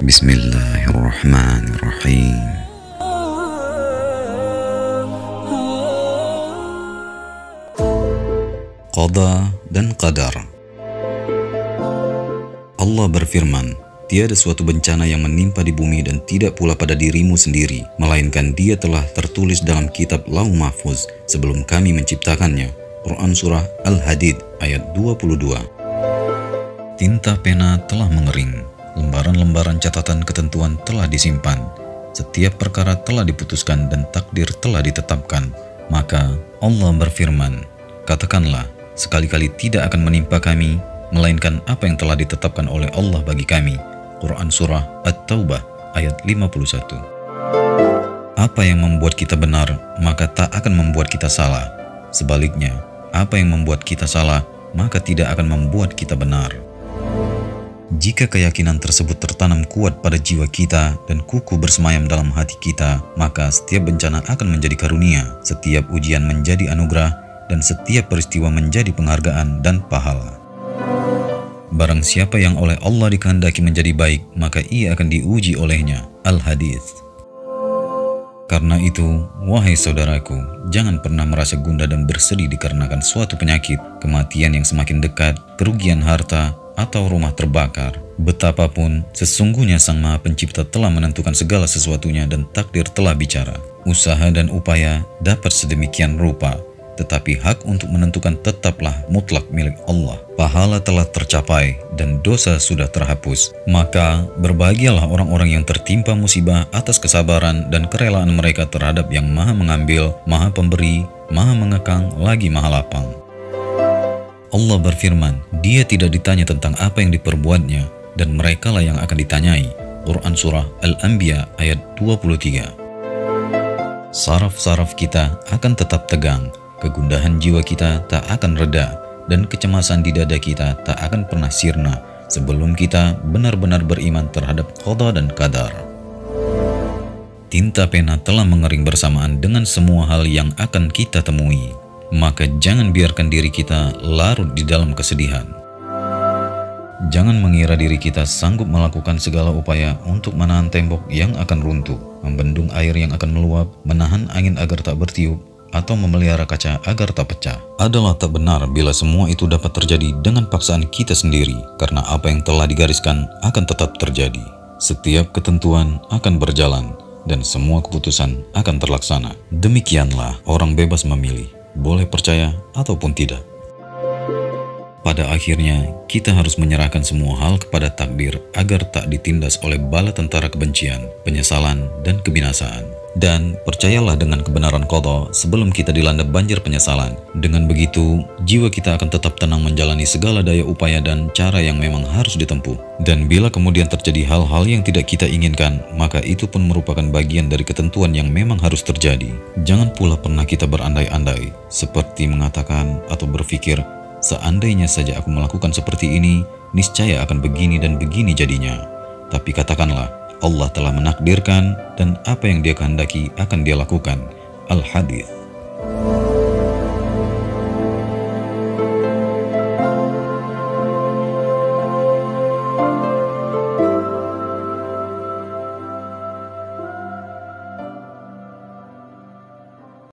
Bismillahirrahmanirrahim. Qada dan qadar. Allah berfirman, tiada suatu bencana yang menimpa di bumi dan tidak pula pada dirimu sendiri, melainkan dia telah tertulis dalam kitab Lauh Mahfuz sebelum kami menciptakannya. Quran Surah Al-Hadid ayat 22. Tinta pena telah mengering, lembaran-lembaran catatan ketentuan telah disimpan, setiap perkara telah diputuskan dan takdir telah ditetapkan. Maka Allah berfirman, katakanlah, sekali-kali tidak akan menimpa kami, melainkan apa yang telah ditetapkan oleh Allah bagi kami. Quran Surah At-Taubah ayat 51. Apa yang membuat kita benar, maka tak akan membuat kita salah. Sebaliknya, apa yang membuat kita salah, maka tidak akan membuat kita benar. Jika keyakinan tersebut tertanam kuat pada jiwa kita dan kukuh bersemayam dalam hati kita, maka setiap bencana akan menjadi karunia, setiap ujian menjadi anugerah, dan setiap peristiwa menjadi penghargaan dan pahala. Barang siapa yang oleh Allah dikehendaki menjadi baik, maka ia akan diuji olehnya. Al-Hadits. Karena itu, wahai saudaraku, jangan pernah merasa gundah dan bersedih dikarenakan suatu penyakit, kematian yang semakin dekat, kerugian harta, atau rumah terbakar. Betapapun, sesungguhnya Sang Maha Pencipta telah menentukan segala sesuatunya dan takdir telah bicara. Usaha dan upaya dapat sedemikian rupa, tetapi hak untuk menentukan tetaplah mutlak milik Allah. Pahala telah tercapai dan dosa sudah terhapus. Maka berbahagialah orang-orang yang tertimpa musibah atas kesabaran dan kerelaan mereka terhadap yang Maha Mengambil, Maha Pemberi, Maha Mengekang, lagi Maha Lapang. Allah berfirman, Dia tidak ditanya tentang apa yang diperbuatnya, dan merekalah yang akan ditanyai. Quran Surah Al-Anbiya ayat 23. Saraf-saraf kita akan tetap tegang, kegundahan jiwa kita tak akan reda, dan kecemasan di dada kita tak akan pernah sirna sebelum kita benar-benar beriman terhadap qada dan qadar. Tinta pena telah mengering bersamaan dengan semua hal yang akan kita temui, maka jangan biarkan diri kita larut di dalam kesedihan. Jangan mengira diri kita sanggup melakukan segala upaya untuk menahan tembok yang akan runtuh, membendung air yang akan meluap, menahan angin agar tak bertiup, atau memelihara kaca agar tak pecah. Adalah tak benar bila semua itu dapat terjadi dengan paksaan kita sendiri, karena apa yang telah digariskan akan tetap terjadi. Setiap ketentuan akan berjalan, dan semua keputusan akan terlaksana. Demikianlah orang bebas memilih, boleh percaya ataupun tidak. Pada akhirnya, kita harus menyerahkan semua hal kepada takdir agar tak ditindas oleh bala tentara kebencian, penyesalan, dan kebinasaan. Dan percayalah dengan kebenaran qada sebelum kita dilanda banjir penyesalan. Dengan begitu, jiwa kita akan tetap tenang menjalani segala daya upaya dan cara yang memang harus ditempuh. Dan bila kemudian terjadi hal-hal yang tidak kita inginkan, maka itu pun merupakan bagian dari ketentuan yang memang harus terjadi. Jangan pula pernah kita berandai-andai, seperti mengatakan atau berpikir, seandainya saja aku melakukan seperti ini, niscaya akan begini dan begini jadinya. Tapi katakanlah, Allah telah menakdirkan dan apa yang Dia kehendaki akan Dia lakukan. Al-Hadits.